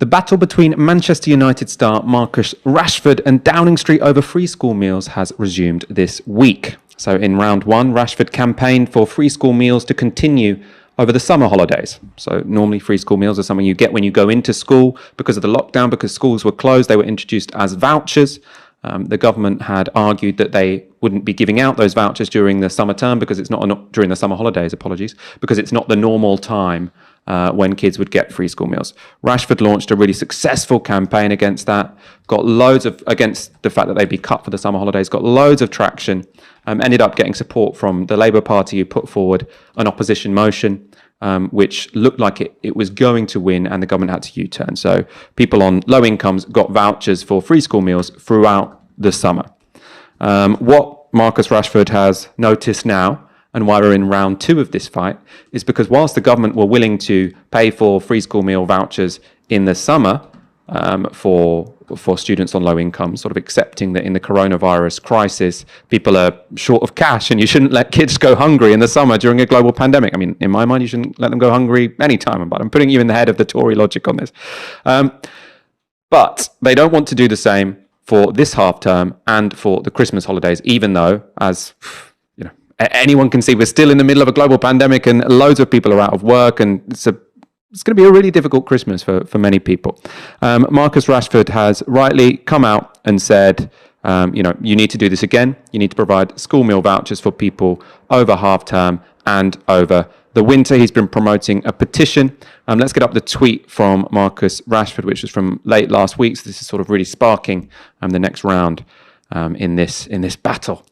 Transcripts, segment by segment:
The battle between Manchester United star Marcus Rashford and Downing Street over free school meals has resumed this week. So in round one, Rashford campaigned for free school meals to continue over the summer holidays. So normally free school meals are something you get when you go into school. Because of the lockdown, because schools were closed, they were introduced as vouchers. The government had argued that they wouldn't be giving out those vouchers during the summer term because it's not during the summer holidays, because it's not the normal time when kids would get free school meals. Rashford launched a really successful campaign against that, against the fact that they'd be cut for the summer holidays, got loads of traction, ended up getting support from the Labour Party, who put forward an opposition motion, which looked like it was going to win, and the government had to U-turn. So people on low incomes got vouchers for free school meals throughout the summer. What Marcus Rashford has noticed now, and why we're in round two of this fight, is because whilst the government were willing to pay for free school meal vouchers in the summer for students on low income, sort of accepting that in the coronavirus crisis, people are short of cash and you shouldn't let kids go hungry in the summer during a global pandemic. I mean, in my mind, you shouldn't let them go hungry anytime, but I'm putting you in the head of the Tory logic on this. But they don't want to do the same for this half term and for the Christmas holidays, even though, as you know, anyone can see, we're still in the middle of a global pandemic and loads of people are out of work, and it's going to be a really difficult Christmas for many people. Marcus Rashford has rightly come out and said, you need to do this again. You need to provide school meal vouchers for people over half term and over the winter. He's been promoting a petition. Let's get up the tweet from Marcus Rashford, which was from late last week. So this is sort of really sparking the next round in this battle.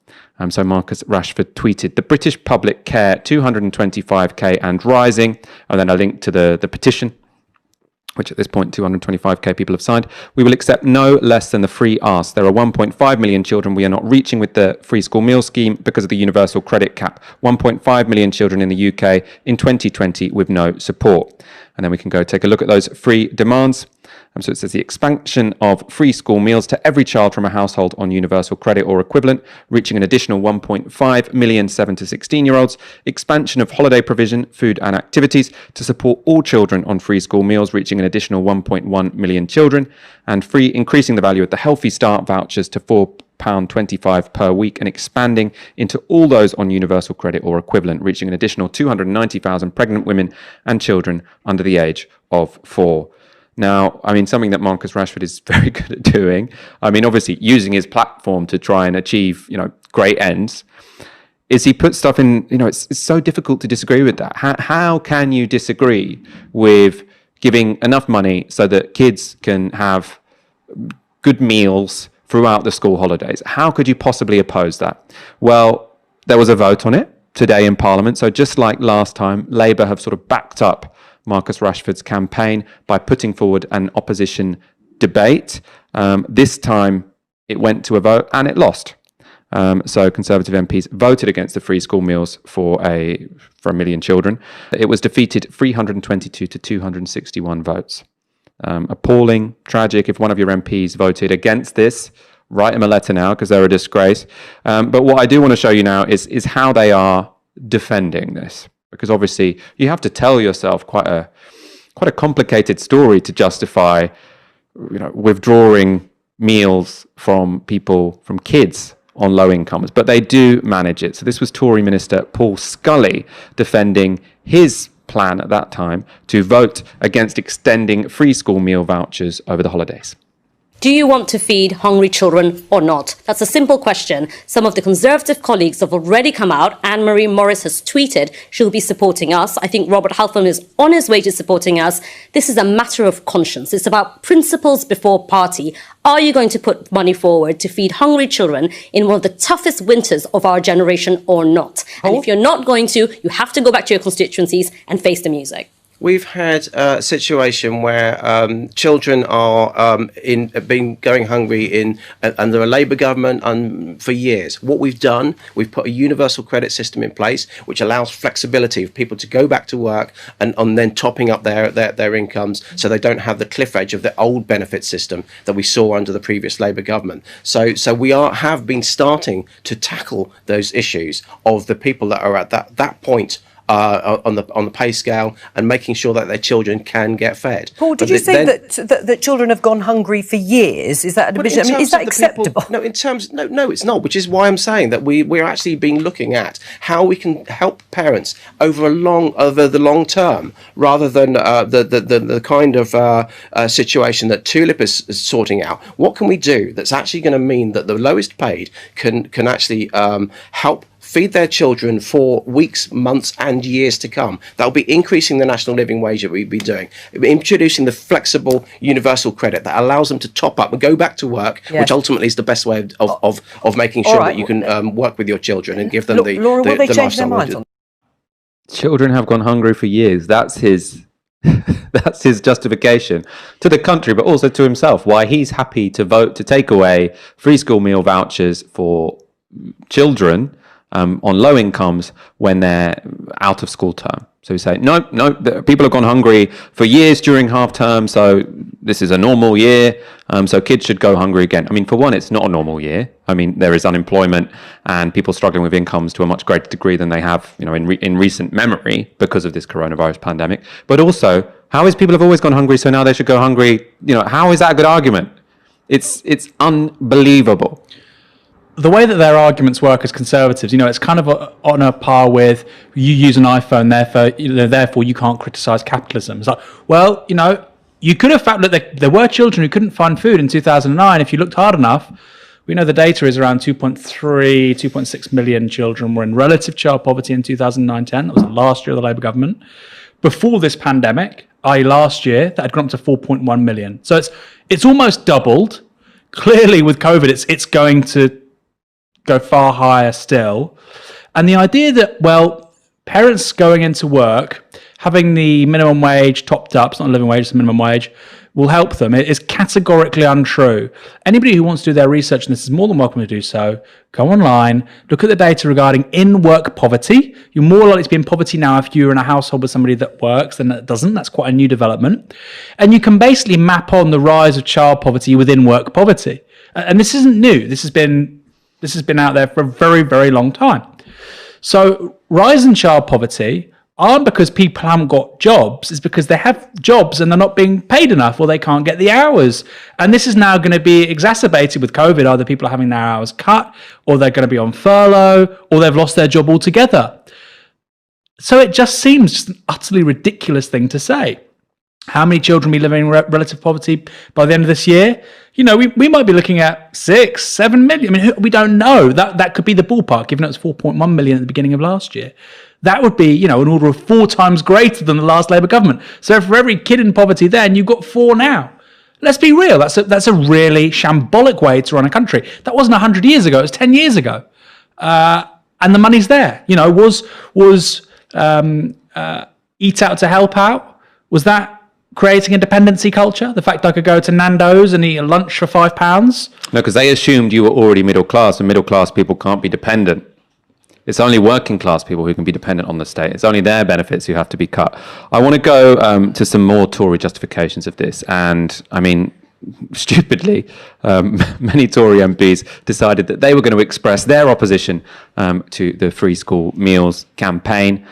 So Marcus Rashford tweeted, "The British public care 225k and rising," and then a link to the petition, which at this point 225k people have signed. "We will accept no less than the free ask. There are 1.5 million children we are not reaching with the free school meal scheme because of the universal credit cap. 1.5 million children in the UK in 2020 with no support." And then we can go take a look at those free demands. So it says the expansion of free school meals to every child from a household on universal credit or equivalent, reaching an additional 1.5 million 7 to 16-year-olds. Expansion of holiday provision, food and activities to support all children on free school meals, reaching an additional 1.1 million children. And increasing the value of the Healthy Start vouchers to £4.25 per week and expanding into all those on universal credit or equivalent, reaching an additional 290,000 pregnant women and children under the age of 4. Now, I mean, something that Marcus Rashford is very good at doing, I mean, obviously using his platform to try and achieve, great ends, is he puts stuff in, it's so difficult to disagree with that. How can you disagree with giving enough money so that kids can have good meals throughout the school holidays? How could you possibly oppose that? Well, there was a vote on it today in Parliament. So just like last time, Labour have sort of backed up Marcus Rashford's campaign by putting forward an opposition debate. This time it went to a vote and it lost. So Conservative MPs voted against the free school meals for a million children. It was defeated 322 to 261 votes. Appalling, tragic. If one of your MPs voted against this, write them a letter now because they're a disgrace. But what I do want to show you now is how they are defending this. Because obviously you have to tell yourself quite a complicated story to justify, withdrawing meals from kids on low incomes. But they do manage it. So this was Tory Minister Paul Scully defending his plan at that time to vote against extending free school meal vouchers over the holidays. Do you want to feed hungry children or not? That's a simple question. Some of the Conservative colleagues have already come out. Anne-Marie Morris has tweeted she'll be supporting us. I think Robert Halfon is on his way to supporting us. This is a matter of conscience. It's about principles before party. Are you going to put money forward to feed hungry children in one of the toughest winters of our generation or not? And if you're not going to, you have to go back to your constituencies and face the music. We've had a situation where children are been going hungry under a Labour government for years. What we've done, we've put a universal credit system in place, which allows flexibility for people to go back to work and then topping up their incomes, so they don't have the cliff edge of the old benefit system that we saw under the previous Labour government. So we have been starting to tackle those issues of the people that are at that point on the pay scale and making sure that their children can get fed. Paul, did you say that children have gone hungry for years? Is that a division? I mean, is that acceptable? No, it's not. Which is why I'm saying that we're actually been looking at how we can help parents over the long term, rather than the kind of situation that Tulip is sorting out. What can we do that's actually going to mean that the lowest paid can actually help feed their children for weeks, months and years to come? That'll be increasing the national living wage that we'd be doing, introducing the flexible universal credit that allows them to top up and go back to work, which ultimately is the best way of making sure that you can work with your children and give them Laura, will they change their minds on? Children have gone hungry for years. That's his that's his justification to the country, but also to himself, why he's happy to vote to take away free school meal vouchers for children on low incomes when they're out of school term. So we say, no, people have gone hungry for years during half term, so this is a normal year, so kids should go hungry again. I mean, for one, it's not a normal year. I mean, there is unemployment and people struggling with incomes to a much greater degree than they have, in recent memory because of this coronavirus pandemic. But also, how is people have always gone hungry, so now they should go hungry? How is that a good argument? It's unbelievable. The way that their arguments work as Conservatives, it's kind of on a par with you use an iPhone, therefore you can't criticise capitalism. It's like, well, you could have found that there were children who couldn't find food in 2009 if you looked hard enough. We know the data is around 2.6 million children were in relative child poverty in 2009-10. That was the last year of the Labour government. Before this pandemic, i.e. last year, that had gone up to 4.1 million. So it's almost doubled. Clearly with COVID, it's going to go far higher still. And the idea that, parents going into work, having the minimum wage topped up, it's not a living wage, it's a minimum wage, will help them, it is categorically untrue. Anybody who wants to do their research, and this is more than welcome to do so, go online, look at the data regarding in-work poverty. You're more likely to be in poverty now if you're in a household with somebody that works than that doesn't. That's quite a new development. And you can basically map on the rise of child poverty within work poverty. And this isn't new. This has been out there for a very, very long time. So rise in child poverty aren't because people haven't got jobs, it's because they have jobs and they're not being paid enough or they can't get the hours. And this is now going to be exacerbated with COVID. Either people are having their hours cut, or they're going to be on furlough, or they've lost their job altogether. So it just seems just an utterly ridiculous thing to say. How many children will be living in relative poverty by the end of this year? We might be looking at 6, 7 million. I mean, we don't know. That could be the ballpark, given it was 4.1 million at the beginning of last year. That would be, an order of 4 times greater than the last Labour government. So for every kid in poverty then, you've got 4 now. Let's be real. That's a really shambolic way to run a country. That wasn't 100 years ago. It was 10 years ago. And the money's there. Was Eat Out to Help Out? Was that creating a dependency culture? The fact I could go to Nando's and eat a lunch for £5? No, because they assumed you were already middle class, and middle class people can't be dependent. It's only working class people who can be dependent on the state. It's only their benefits who have to be cut. I want to go to some more Tory justifications of this. And I mean, stupidly, many Tory MPs decided that they were going to express their opposition to the free school meals campaign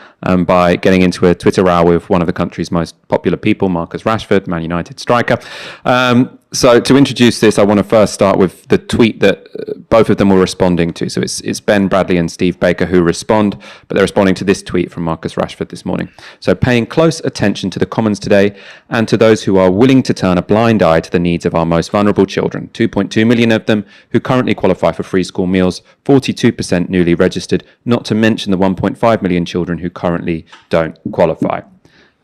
by getting into a Twitter row with one of the country's most popular people, Marcus Rashford, Man United striker. So to introduce this, I want to first start with the tweet that both of them were responding to. So it's Ben Bradley and Steve Baker who respond, but they're responding to this tweet from Marcus Rashford this morning. So paying close attention to the Commons today and to those who are willing to turn a blind eye to the needs of our most vulnerable children, 2.2 million of them who currently qualify for free school meals, 42% newly registered, not to mention the 1.5 million children who currently don't qualify.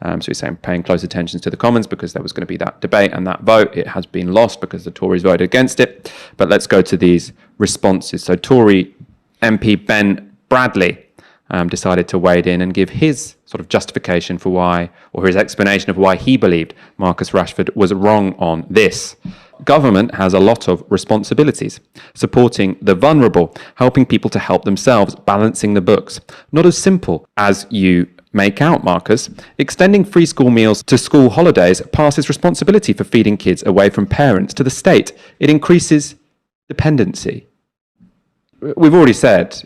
So he's saying paying close attention to the Commons because there was going to be that debate and that vote. It has been lost because the Tories voted against it. But let's go to these responses. So Tory MP Ben Bradley decided to wade in and give his sort of justification for why, or his explanation of why he believed Marcus Rashford was wrong on this. Government has a lot of responsibilities. Supporting the vulnerable, helping people to help themselves, balancing the books. Not as simple as you make out, Marcus. Extending free school meals to school holidays passes responsibility for feeding kids away from parents to the state. It increases dependency. We've already said,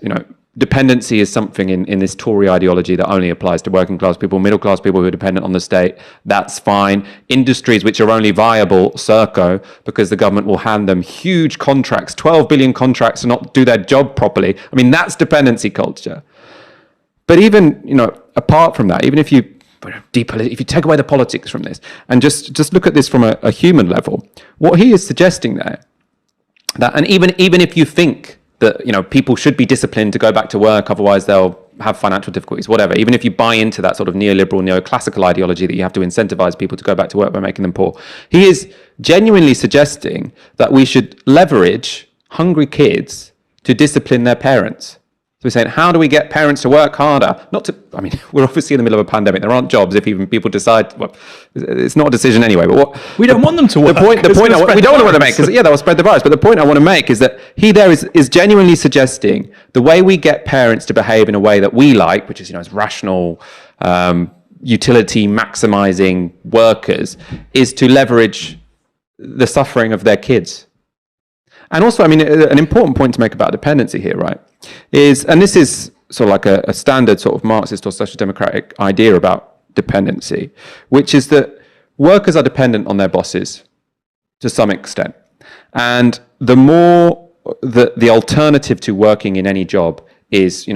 dependency is something in this Tory ideology that only applies to working class people, middle class people who are dependent on the state. That's fine. Industries which are only viable, Serco, because the government will hand them huge contracts, 12 billion contracts, to not do their job properly. I mean, that's dependency culture. But even, apart from that, even if you take away the politics from this and just look at this from a human level, what he is suggesting there, and even if you think that people should be disciplined to go back to work, otherwise they'll have financial difficulties, whatever. Even if you buy into that sort of neoliberal, neoclassical ideology that you have to incentivize people to go back to work by making them poor, he is genuinely suggesting that we should leverage hungry kids to discipline their parents. So we're saying, how do we get parents to work harder? We're obviously in the middle of a pandemic. There aren't jobs if even people decide, well, it's not a decision anyway. But we don't want them to work. We don't want to make, because that will spread the virus. But the point I want to make is that he there is genuinely suggesting the way we get parents to behave in a way that we like, which is, is rational, utility maximizing workers, is to leverage the suffering of their kids. And also, an important point to make about dependency here, right, and this is sort of like a standard sort of Marxist or social democratic idea about dependency, which is that workers are dependent on their bosses to some extent. And the more the alternative to working in any job is,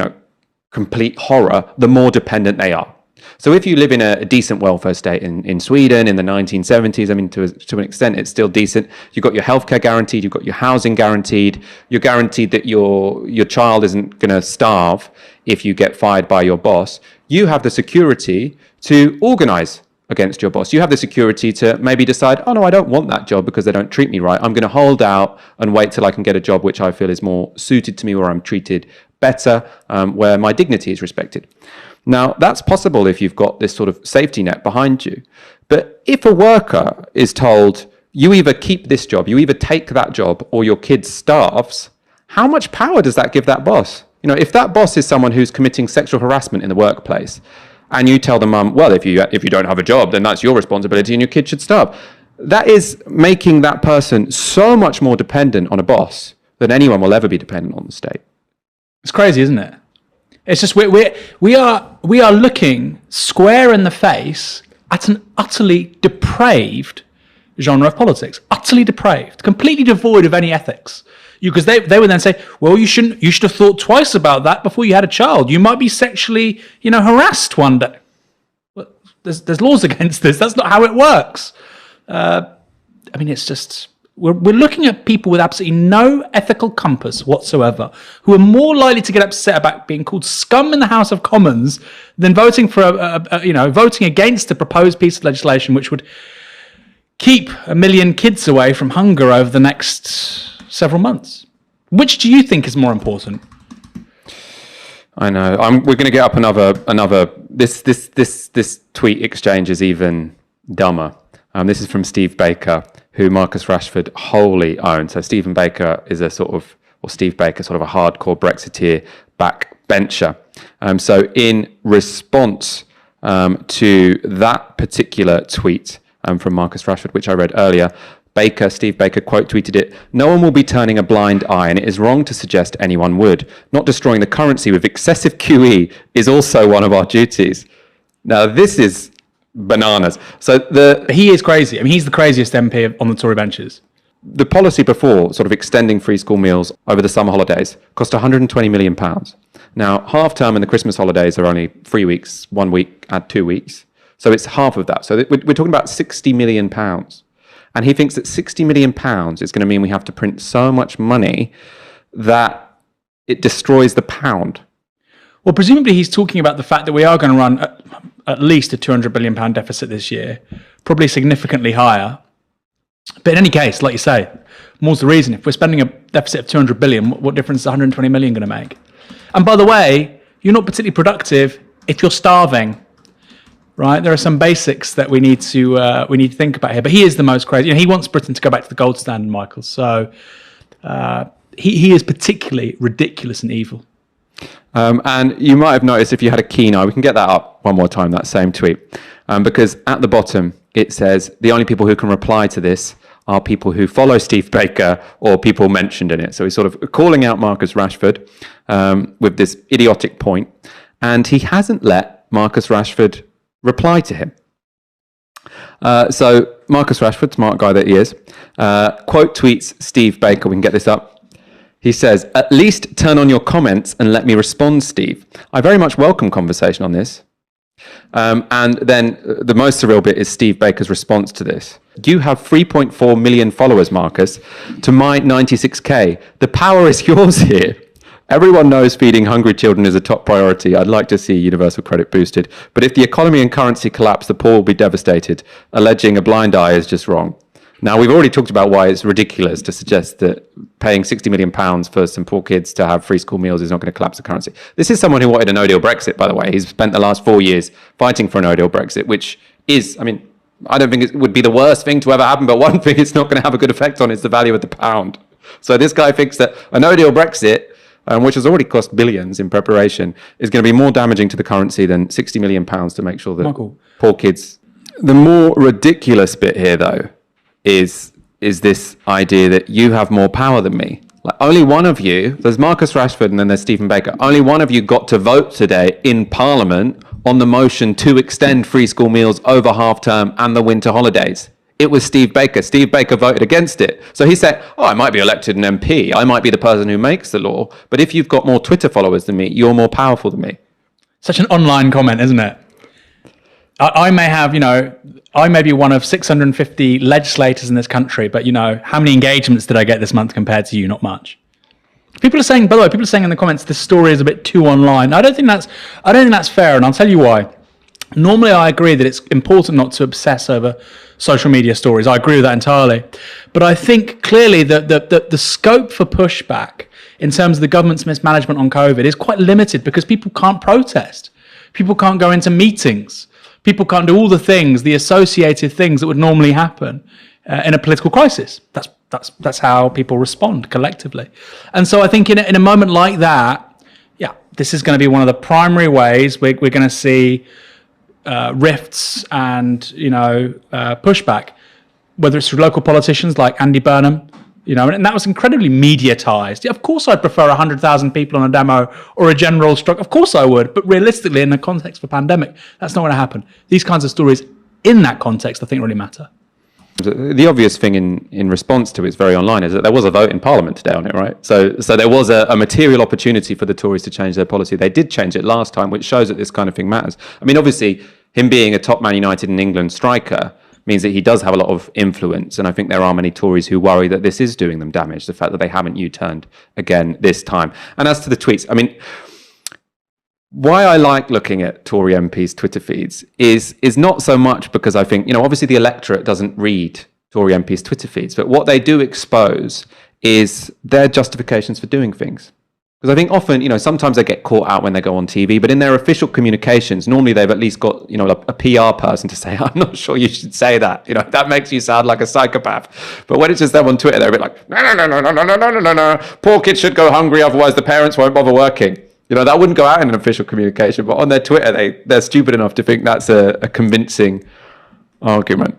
complete horror, the more dependent they are. So if you live in a decent welfare state in Sweden in the 1970s, to an extent, it's still decent. You've got your healthcare guaranteed, you've got your housing guaranteed, you're guaranteed that your child isn't going to starve if you get fired by your boss. You have the security to organize against your boss. You have the security to maybe decide, oh no, I don't want that job because they don't treat me right. I'm going to hold out and wait till I can get a job which I feel is more suited to me, where I'm treated better, where my dignity is respected. Now, that's possible if you've got this sort of safety net behind you. But if a worker is told, you either keep this job, you either take that job, or your kid starves, how much power does that give that boss? If that boss is someone who's committing sexual harassment in the workplace, and you tell the mum, well, if you don't have a job, then that's your responsibility and your kid should starve. That is making that person so much more dependent on a boss than anyone will ever be dependent on the state. It's crazy, isn't it? It's just we are looking square in the face at an utterly depraved genre of politics, utterly depraved, completely devoid of any ethics. Because they would then say, well, you should have thought twice about that before you had a child. You might be sexually, harassed one day. Well, there's laws against this. That's not how it works. It's just. We're looking at people with absolutely no ethical compass whatsoever, who are more likely to get upset about being called scum in the House of Commons than voting for voting against a proposed piece of legislation which would keep 1 million kids away from hunger over the next several months. Which do you think is more important? I know. We're going to get up another. This tweet exchange is even dumber. This is from Steve Baker, who Marcus Rashford wholly owns. So Steve Baker, sort of a hardcore Brexiteer backbencher. So in response to that particular tweet from Marcus Rashford, which I read earlier, Steve Baker quote tweeted it, "No one will be turning a blind eye, and it is wrong to suggest anyone would. Not destroying the currency with excessive QE is also one of our duties." Now this is bananas. So he is crazy. He's the craziest MP on the Tory benches. The policy before, sort of extending free school meals over the summer holidays, cost £120 million. Now, half term and the Christmas holidays are only 3 weeks, 1 week, add 2 weeks. So it's half of that. So we're talking about £60 million. And he thinks that £60 million is going to mean we have to print so much money that it destroys the pound. Well, presumably he's talking about the fact that we are going to run at least a £200 billion deficit this year, probably significantly higher. But in any case, like you say, more's the reason. If we're spending a deficit of 200 billion, what difference is 120 million going to make? And by the way, you're not particularly productive if you're starving, right? There are some basics that we need to think about here. But he is the most crazy. He wants Britain to go back to the gold standard, Michael. So he is particularly ridiculous and evil. And you might have noticed, if you had a keen eye, we can get that up one more time, that same tweet, because at the bottom it says the only people who can reply to this are people who follow Steve Baker or people mentioned in it. So he's sort of calling out Marcus Rashford with this idiotic point, and he hasn't let Marcus Rashford reply to him. So Marcus Rashford, smart guy that he is, quote tweets Steve Baker. We can get this up. He says, "At least turn on your comments and let me respond, Steve. I very much welcome conversation on this." And then the most surreal bit is Steve Baker's response to this. "You have 3.4 million followers, Marcus, to my 96k. The power is yours here. Everyone knows feeding hungry children is a top priority. I'd like to see universal credit boosted. But if the economy and currency collapse, the poor will be devastated. Alleging a blind eye is just wrong." Now, we've already talked about why it's ridiculous to suggest that paying £60 million for some poor kids to have free school meals is not going to collapse the currency. This is someone who wanted a no-deal Brexit, by the way. He's spent the last 4 years fighting for a no-deal Brexit, which is, I mean, I don't think it would be the worst thing to ever happen, but one thing it's not going to have a good effect on is the value of the pound. So this guy thinks that a no-deal Brexit, which has already cost billions in preparation, is going to be more damaging to the currency than £60 million to make sure that poor kids... The more ridiculous bit here, though, is this idea that you have more power than me. Like, only one of you, there's Marcus Rashford and then there's Stephen Baker, only one of you got to vote today in Parliament on the motion to extend free school meals over half-term and the winter holidays. It was Steve Baker. Steve Baker voted against it. So he said, oh, I might be elected an MP. I might be the person who makes the law. But if you've got more Twitter followers than me, you're more powerful than me. Such an online comment, isn't it? I may have, I may be one of 650 legislators in this country, but, how many engagements did I get this month compared to you? Not much. People are saying, by the way, in the comments, this story is a bit too online. I don't think that's fair, and I'll tell you why. Normally, I agree that it's important not to obsess over social media stories. I agree with that entirely. But I think clearly that the scope for pushback in terms of the government's mismanagement on COVID is quite limited because people can't protest. People can't go into meetings. People can't do all the things, the associated things that would normally happen in a political crisis. That's how people respond collectively. And so I think in a moment like that, this is going to be one of the primary ways we're going to see rifts and pushback, whether it's through local politicians like Andy Burnham, and that was incredibly mediatized. Of course, I'd prefer 100,000 people on a demo or a general strike. Of course, I would. But realistically, in the context of a pandemic, that's not going to happen. These kinds of stories, in that context, I think really matter. The obvious thing in response to it's very online is that there was a vote in Parliament today on it, right? So there was a material opportunity for the Tories to change their policy. They did change it last time, which shows that this kind of thing matters. I mean, obviously, him being a top Man United and England striker means that he does have a lot of influence. And I think there are many Tories who worry that this is doing them damage, the fact that they haven't U-turned again this time. And as to the tweets, I mean, why I like looking at Tory MPs' Twitter feeds is not so much because I think, obviously the electorate doesn't read Tory MPs' Twitter feeds, but what they do expose is their justifications for doing things. Because I think often, sometimes they get caught out when they go on TV, but in their official communications, normally they've at least got, a PR person to say, I'm not sure you should say that. That makes you sound like a psychopath. But when it's just them on Twitter, they're a bit like, no. Poor kids should go hungry, otherwise the parents won't bother working. That wouldn't go out in an official communication, but on their Twitter, they're stupid enough to think that's a convincing argument.